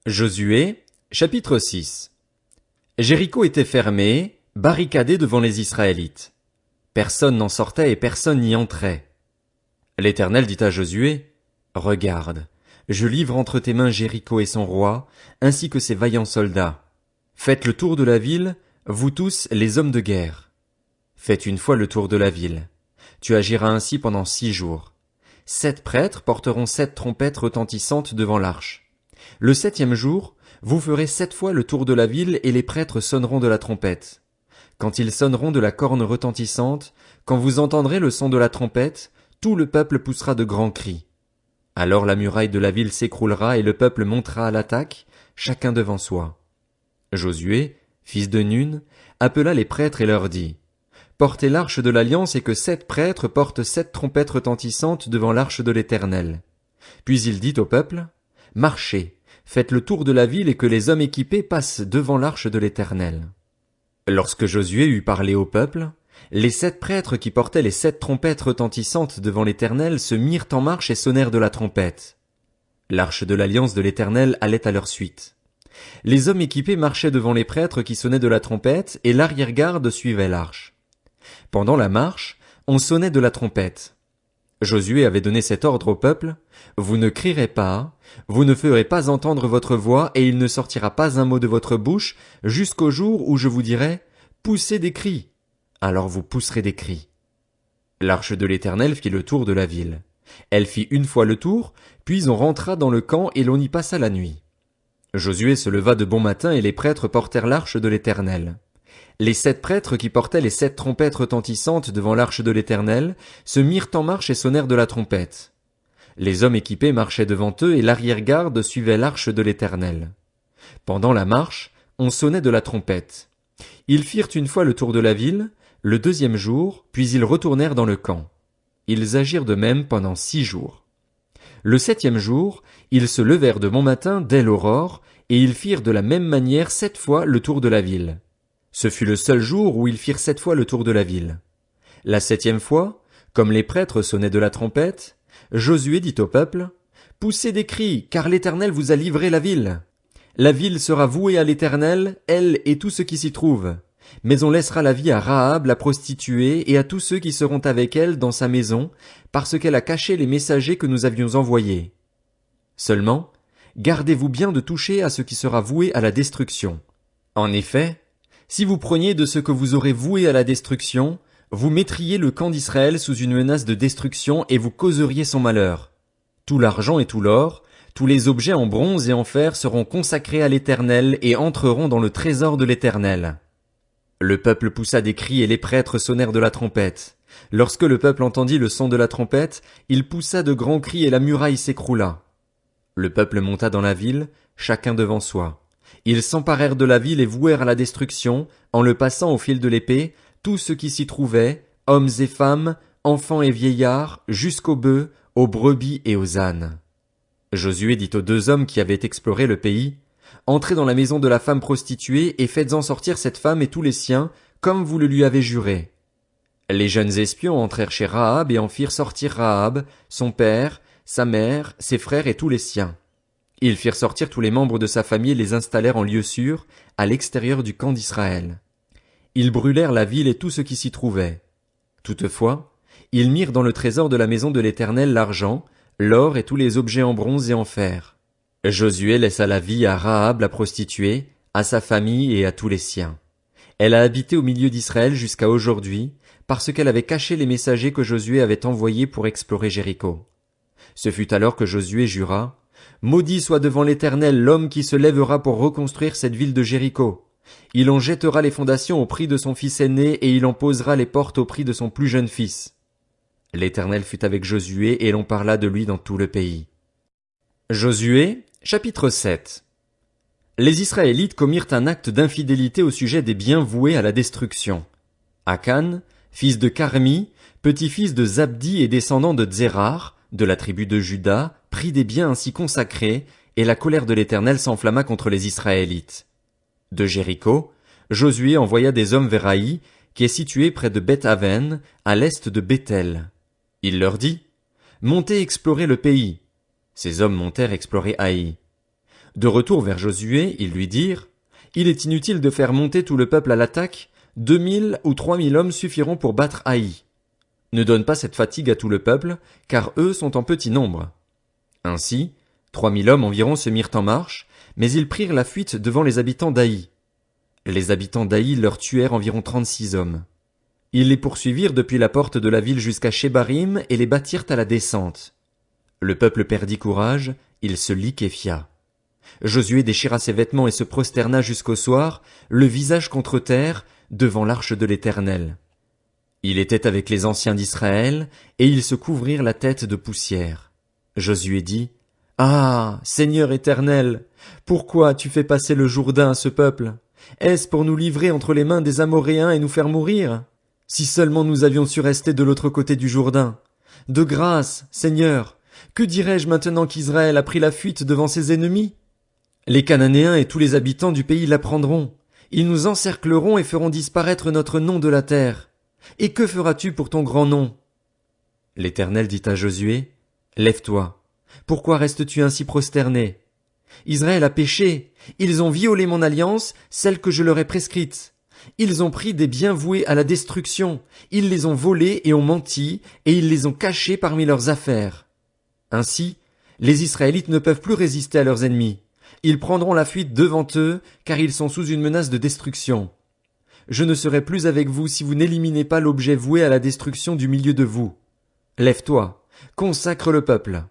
Josué, chapitre 6. Jéricho était fermé, barricadé devant les Israélites. Personne n'en sortait et personne n'y entrait. L'Éternel dit à Josué, Regarde, je livre entre tes mains Jéricho et son roi, ainsi que ses vaillants soldats. Faites le tour de la ville, vous tous les hommes de guerre. Faites une fois le tour de la ville. Tu agiras ainsi pendant 6 jours. 7 prêtres porteront 7 trompettes retentissantes devant l'arche. Le 7e jour, vous ferez 7 fois le tour de la ville et les prêtres sonneront de la trompette. Quand ils sonneront de la corne retentissante, quand vous entendrez le son de la trompette, tout le peuple poussera de grands cris. Alors la muraille de la ville s'écroulera et le peuple montera à l'attaque, chacun devant soi. Josué, fils de Nun, appela les prêtres et leur dit, Portez l'arche de l'alliance et que 7 prêtres portent 7 trompettes retentissantes devant l'arche de l'Éternel. Puis il dit au peuple, Marchez, faites le tour de la ville et que les hommes équipés passent devant l'arche de l'Éternel. Lorsque Josué eut parlé au peuple, les 7 prêtres qui portaient les 7 trompettes retentissantes devant l'Éternel se mirent en marche et sonnèrent de la trompette. L'arche de l'alliance de l'Éternel allait à leur suite. Les hommes équipés marchaient devant les prêtres qui sonnaient de la trompette et l'arrière-garde suivait l'arche. Pendant la marche, on sonnait de la trompette. Josué avait donné cet ordre au peuple, vous ne crierez pas, vous ne ferez pas entendre votre voix et il ne sortira pas un mot de votre bouche jusqu'au jour où je vous dirai, poussez des cris. Alors vous pousserez des cris. L'arche de l'Éternel fit le tour de la ville. Elle fit une fois le tour, puis on rentra dans le camp et l'on y passa la nuit. Josué se leva de bon matin et les prêtres portèrent l'arche de l'Éternel. Les 7 prêtres qui portaient les 7 trompettes retentissantes devant l'arche de l'Éternel se mirent en marche et sonnèrent de la trompette. Les hommes équipés marchaient devant eux et l'arrière-garde suivait l'arche de l'Éternel. Pendant la marche, on sonnait de la trompette. Ils firent une fois le tour de la ville, le 2e jour, puis ils retournèrent dans le camp. Ils agirent de même pendant 6 jours. Le 7e jour, ils se levèrent de bon matin dès l'aurore, et ils firent de la même manière 7 fois le tour de la ville. Ce fut le seul jour où ils firent 7 fois le tour de la ville. La 7e fois, comme les prêtres sonnaient de la trompette, Josué dit au peuple, Poussez des cris, car l'Éternel vous a livré la ville. La ville sera vouée à l'Éternel, elle et tout ce qui s'y trouve. Mais on laissera la vie à Rahab, la prostituée, et à tous ceux qui seront avec elle dans sa maison, parce qu'elle a caché les messagers que nous avions envoyés. Seulement, gardez-vous bien de toucher à ce qui sera voué à la destruction. En effet, si vous preniez de ce que vous aurez voué à la destruction, vous mettriez le camp d'Israël sous une menace de destruction et vous causeriez son malheur. Tout l'argent et tout l'or, tous les objets en bronze et en fer seront consacrés à l'Éternel et entreront dans le trésor de l'Éternel. Le peuple poussa des cris et les prêtres sonnèrent de la trompette. Lorsque le peuple entendit le son de la trompette, il poussa de grands cris et la muraille s'écroula. Le peuple monta dans la ville, chacun devant soi. Ils s'emparèrent de la ville et vouèrent à la destruction, en le passant au fil de l'épée, tout ce qui s'y trouvait, hommes et femmes, enfants et vieillards, jusqu'aux bœufs, aux brebis et aux ânes. Josué dit aux 2 hommes qui avaient exploré le pays, Entrez dans la maison de la femme prostituée et faites-en sortir cette femme et tous les siens, comme vous le lui avez juré. Les jeunes espions entrèrent chez Rahab et en firent sortir Rahab, son père, sa mère, ses frères et tous les siens. Ils firent sortir tous les membres de sa famille et les installèrent en lieu sûr, à l'extérieur du camp d'Israël. Ils brûlèrent la ville et tout ce qui s'y trouvait. Toutefois, ils mirent dans le trésor de la maison de l'Éternel l'argent, l'or et tous les objets en bronze et en fer. Josué laissa la vie à Rahab la prostituée, à sa famille et à tous les siens. Elle a habité au milieu d'Israël jusqu'à aujourd'hui, parce qu'elle avait caché les messagers que Josué avait envoyés pour explorer Jéricho. Ce fut alors que Josué jura, Maudit soit devant l'Éternel l'homme qui se lèvera pour reconstruire cette ville de Jéricho. Il en jettera les fondations au prix de son fils aîné et il en posera les portes au prix de son plus jeune fils. L'Éternel fut avec Josué et l'on parla de lui dans tout le pays. Josué, chapitre 7. Les Israélites commirent un acte d'infidélité au sujet des biens voués à la destruction. Akan, fils de Carmi, petit-fils de Zabdi et descendant de Zérar, de la tribu de Juda, prit des biens ainsi consacrés, et la colère de l'Éternel s'enflamma contre les Israélites. De Jéricho, Josué envoya des hommes vers Haï, qui est situé près de Beth-Aven, à l'est de Béthel. Il leur dit, Montez explorer le pays. Ces hommes montèrent explorer Haï. De retour vers Josué, ils lui dirent, « Il est inutile de faire monter tout le peuple à l'attaque, 2000 ou 3000 hommes suffiront pour battre Haï. Ne donne pas cette fatigue à tout le peuple, car eux sont en petit nombre. » Ainsi, 3000 hommes environ se mirent en marche, mais ils prirent la fuite devant les habitants d'Haï. Les habitants d'Haï leur tuèrent environ 36 hommes. Ils les poursuivirent depuis la porte de la ville jusqu'à Shebarim et les battirent à la descente. Le peuple perdit courage, il se liquéfia. Josué déchira ses vêtements et se prosterna jusqu'au soir, le visage contre terre, devant l'arche de l'Éternel. Il était avec les anciens d'Israël, et ils se couvrirent la tête de poussière. Josué dit, « Ah, Seigneur éternel, pourquoi as-tu fait passer le Jourdain à ce peuple? Est-ce pour nous livrer entre les mains des Amoréens et nous faire mourir? Si seulement nous avions su rester de l'autre côté du Jourdain. De grâce, Seigneur, que dirais-je maintenant qu'Israël a pris la fuite devant ses ennemis? Les Cananéens et tous les habitants du pays l'apprendront. Ils nous encercleront et feront disparaître notre nom de la terre. Et que feras-tu pour ton grand nom? » L'Éternel dit à Josué, « Lève-toi. Pourquoi restes-tu ainsi prosterné? Israël a péché. Ils ont violé mon alliance, celle que je leur ai prescrite. Ils ont pris des biens voués à la destruction. Ils les ont volés et ont menti, et ils les ont cachés parmi leurs affaires. Ainsi, les Israélites ne peuvent plus résister à leurs ennemis. Ils prendront la fuite devant eux, car ils sont sous une menace de destruction. Je ne serai plus avec vous si vous n'éliminez pas l'objet voué à la destruction du milieu de vous. Lève-toi, consacre le peuple.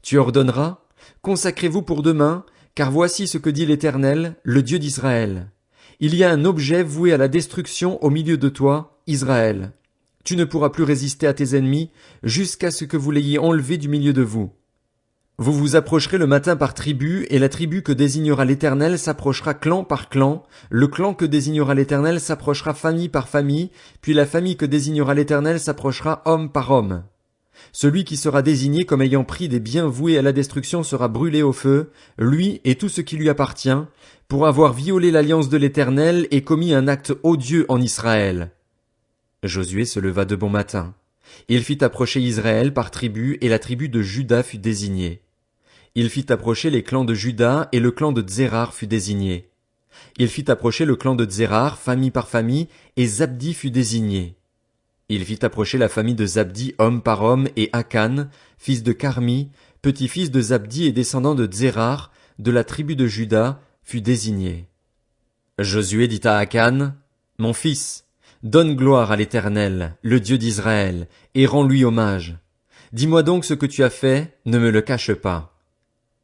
Tu ordonneras, consacrez-vous pour demain, car voici ce que dit l'Éternel, le Dieu d'Israël. Il y a un objet voué à la destruction au milieu de toi, Israël. Tu ne pourras plus résister à tes ennemis jusqu'à ce que vous l'ayez enlevé du milieu de vous. Vous vous approcherez le matin par tribu, et la tribu que désignera l'Éternel s'approchera clan par clan, le clan que désignera l'Éternel s'approchera famille par famille, puis la famille que désignera l'Éternel s'approchera homme par homme. Celui qui sera désigné comme ayant pris des biens voués à la destruction sera brûlé au feu, lui et tout ce qui lui appartient, pour avoir violé l'alliance de l'Éternel et commis un acte odieux en Israël. Josué se leva de bon matin. Il fit approcher Israël par tribu, et la tribu de Juda fut désignée. Il fit approcher les clans de Juda, et le clan de Tsérar fut désigné. Il fit approcher le clan de Tsérar, famille par famille, et Zabdi fut désigné. Il fit approcher la famille de Zabdi homme par homme, et Akan, fils de Carmi, petit-fils de Zabdi et descendant de Tsérar, de la tribu de Juda, fut désigné. Josué dit à Akan, « Mon fils, donne gloire à l'Éternel, le Dieu d'Israël, et rends-lui hommage. Dis-moi donc ce que tu as fait, ne me le cache pas. »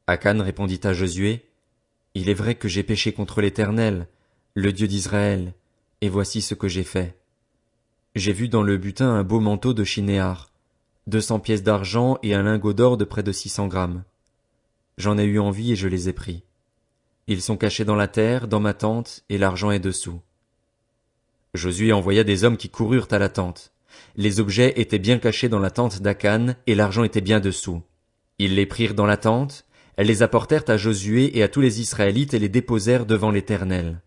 Akan répondit à Josué, « Il est vrai que j'ai péché contre l'Éternel, le Dieu d'Israël, et voici ce que j'ai fait. J'ai vu dans le butin un beau manteau de Shinéar, 200 pièces d'argent et un lingot d'or de près de 600 grammes. J'en ai eu envie et je les ai pris. Ils sont cachés dans la terre, dans ma tente, et l'argent est dessous. » Josué envoya des hommes qui coururent à la tente. Les objets étaient bien cachés dans la tente d'Akan, et l'argent était bien dessous. Ils les prirent dans la tente, elles les apportèrent à Josué et à tous les Israélites et les déposèrent devant l'Éternel.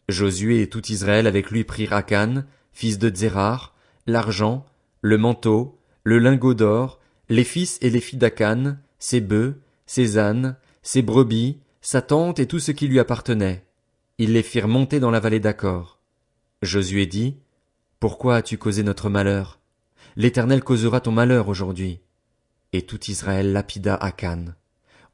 Josué et tout Israël avec lui prirent Akan, fils de Tsérar, l'argent, le manteau, le lingot d'or, les fils et les filles d'Akan, ses bœufs, ses ânes, ses brebis, sa tente et tout ce qui lui appartenait. Ils les firent monter dans la vallée d'Acor. Josué dit, « Pourquoi as-tu causé notre malheur? L'Éternel causera ton malheur aujourd'hui. » Et tout Israël lapida Akan.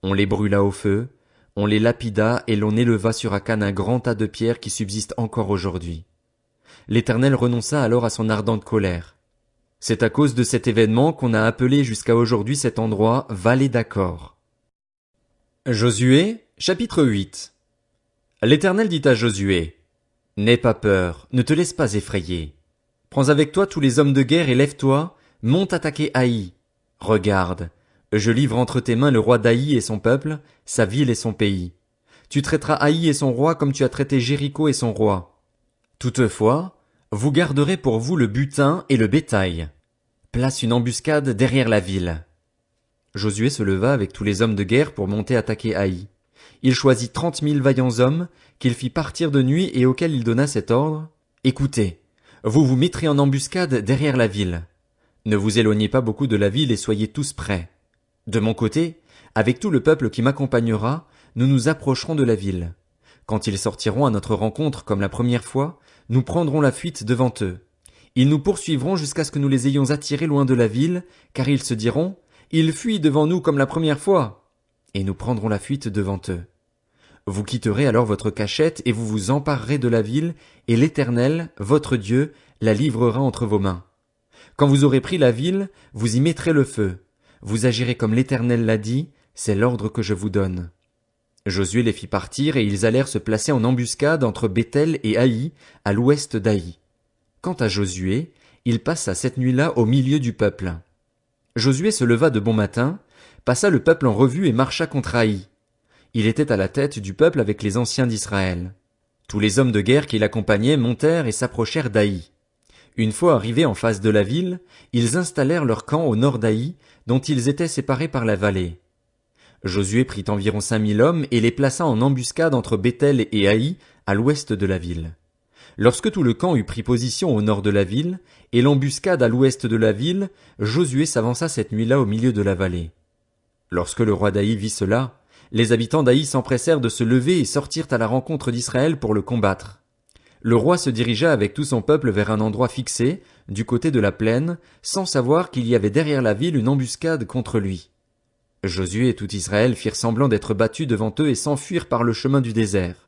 On les brûla au feu, on les lapida et l'on éleva sur Akan un grand tas de pierres qui subsiste encore aujourd'hui. L'Éternel renonça alors à son ardente colère. C'est à cause de cet événement qu'on a appelé jusqu'à aujourd'hui cet endroit Vallée d'Acor. Josué, chapitre 8. L'Éternel dit à Josué, « N'aie pas peur, ne te laisse pas effrayer. Prends avec toi tous les hommes de guerre et lève-toi, monte attaquer Haï. Regarde, je livre entre tes mains le roi d'Haï et son peuple, sa ville et son pays. Tu traiteras Haï et son roi comme tu as traité Jéricho et son roi. Toutefois, vous garderez pour vous le butin et le bétail. Place une embuscade derrière la ville. » Josué se leva avec tous les hommes de guerre pour monter attaquer Haï. Il choisit 30 000 vaillants hommes, qu'il fit partir de nuit et auxquels il donna cet ordre. « Écoutez, vous vous mettrez en embuscade derrière la ville. Ne vous éloignez pas beaucoup de la ville et soyez tous prêts. De mon côté, avec tout le peuple qui m'accompagnera, nous nous approcherons de la ville. Quand ils sortiront à notre rencontre comme la première fois, nous prendrons la fuite devant eux. Ils nous poursuivront jusqu'à ce que nous les ayons attirés loin de la ville, car ils se diront, ils fuient devant nous comme la première fois. Et nous prendrons la fuite devant eux. Vous quitterez alors votre cachette et vous vous emparerez de la ville, et l'Éternel, votre Dieu, la livrera entre vos mains. Quand vous aurez pris la ville, vous y mettrez le feu. Vous agirez comme l'Éternel l'a dit, c'est l'ordre que je vous donne. Josué les fit partir et ils allèrent se placer en embuscade entre Béthel et Haï, à l'ouest d'Haï. Quant à Josué, il passa cette nuit-là au milieu du peuple. Josué se leva de bon matin, passa le peuple en revue et marcha contre Haï. Il était à la tête du peuple avec les anciens d'Israël. Tous les hommes de guerre qui l'accompagnaient montèrent et s'approchèrent d'Haï. Une fois arrivés en face de la ville, ils installèrent leur camp au nord d'Haï, dont ils étaient séparés par la vallée. Josué prit environ 5000 hommes et les plaça en embuscade entre Béthel et Haï, à l'ouest de la ville. Lorsque tout le camp eut pris position au nord de la ville, et l'embuscade à l'ouest de la ville, Josué s'avança cette nuit-là au milieu de la vallée. Lorsque le roi d'Haï vit cela, les habitants d'Haï s'empressèrent de se lever et sortirent à la rencontre d'Israël pour le combattre. Le roi se dirigea avec tout son peuple vers un endroit fixé, du côté de la plaine, sans savoir qu'il y avait derrière la ville une embuscade contre lui. Josué et tout Israël firent semblant d'être battus devant eux et s'enfuirent par le chemin du désert.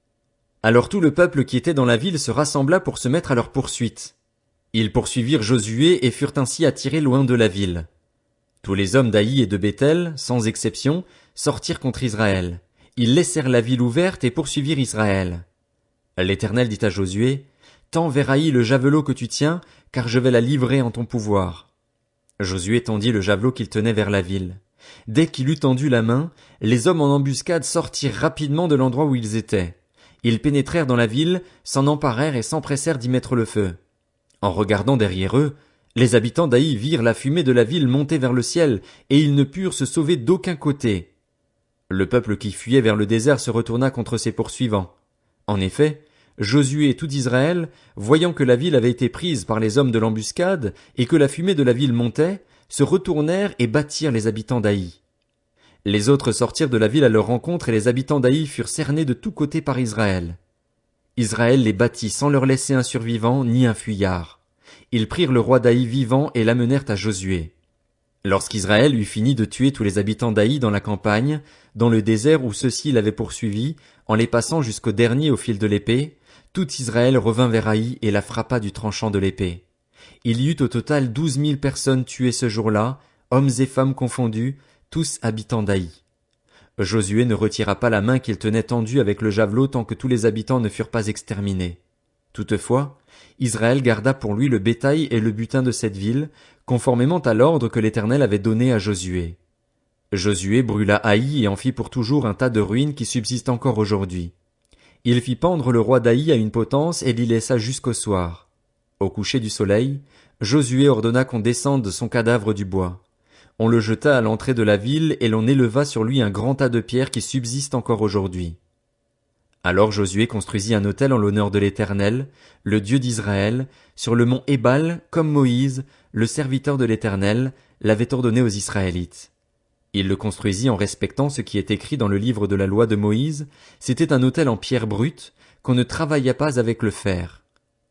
Alors tout le peuple qui était dans la ville se rassembla pour se mettre à leur poursuite. Ils poursuivirent Josué et furent ainsi attirés loin de la ville. Tous les hommes d'Haï et de Béthel, sans exception, sortirent contre Israël. Ils laissèrent la ville ouverte et poursuivirent Israël. L'Éternel dit à Josué, « Tends vers Haï le javelot que tu tiens, car je vais la livrer en ton pouvoir. » Josué tendit le javelot qu'il tenait vers la ville. Dès qu'il eut tendu la main, les hommes en embuscade sortirent rapidement de l'endroit où ils étaient. Ils pénétrèrent dans la ville, s'en emparèrent et s'empressèrent d'y mettre le feu. En regardant derrière eux, les habitants d'Haï virent la fumée de la ville monter vers le ciel, et ils ne purent se sauver d'aucun côté. Le peuple qui fuyait vers le désert se retourna contre ses poursuivants. En effet, Josué et tout Israël, voyant que la ville avait été prise par les hommes de l'embuscade, et que la fumée de la ville montait, se retournèrent et battirent les habitants d'Haï. Les autres sortirent de la ville à leur rencontre et les habitants d'Haï furent cernés de tous côtés par Israël. Israël les battit sans leur laisser un survivant ni un fuyard. Ils prirent le roi d'Haï vivant et l'amenèrent à Josué. Lorsqu'Israël eut fini de tuer tous les habitants d'Haï dans la campagne, dans le désert où ceux-ci l'avaient poursuivi, en les passant jusqu'au dernier au fil de l'épée, tout Israël revint vers Haï et la frappa du tranchant de l'épée. Il y eut au total 12 000 personnes tuées ce jour-là, hommes et femmes confondus, tous habitants d'Haï. Josué ne retira pas la main qu'il tenait tendue avec le javelot tant que tous les habitants ne furent pas exterminés. Toutefois, Israël garda pour lui le bétail et le butin de cette ville, conformément à l'ordre que l'Éternel avait donné à Josué. Josué brûla Haï et en fit pour toujours un tas de ruines qui subsistent encore aujourd'hui. Il fit pendre le roi d'Haï à une potence et l'y laissa jusqu'au soir. Au coucher du soleil, Josué ordonna qu'on descende son cadavre du bois. On le jeta à l'entrée de la ville et l'on éleva sur lui un grand tas de pierres qui subsistent encore aujourd'hui. Alors Josué construisit un autel en l'honneur de l'Éternel, le Dieu d'Israël, sur le mont Ébal, comme Moïse, le serviteur de l'Éternel, l'avait ordonné aux Israélites. Il le construisit en respectant ce qui est écrit dans le livre de la loi de Moïse. C'était un autel en pierre brute, qu'on ne travailla pas avec le fer.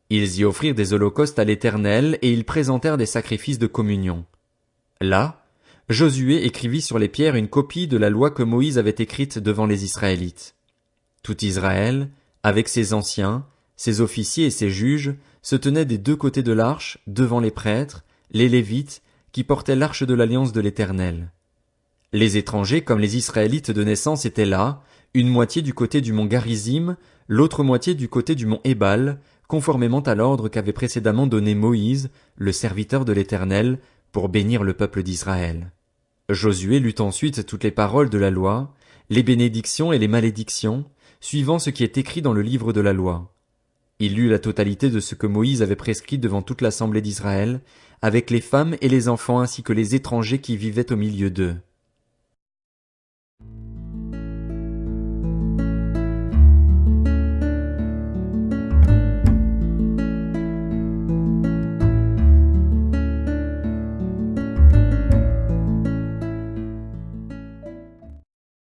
Ils y offrirent des holocaustes à l'Éternel et ils présentèrent des sacrifices de communion. Là, Josué écrivit sur les pierres une copie de la loi que Moïse avait écrite devant les Israélites. Tout Israël, avec ses anciens, ses officiers et ses juges, se tenait des deux côtés de l'arche, devant les prêtres, les Lévites, qui portaient l'arche de l'alliance de l'Éternel. Les étrangers, comme les Israélites de naissance, étaient là, une moitié du côté du mont Garizim, l'autre moitié du côté du mont Ébal, conformément à l'ordre qu'avait précédemment donné Moïse, le serviteur de l'Éternel, pour bénir le peuple d'Israël. Josué lut ensuite toutes les paroles de la loi, les bénédictions et les malédictions, suivant ce qui est écrit dans le livre de la loi. Il lut la totalité de ce que Moïse avait prescrit devant toute l'assemblée d'Israël, avec les femmes et les enfants ainsi que les étrangers qui vivaient au milieu d'eux.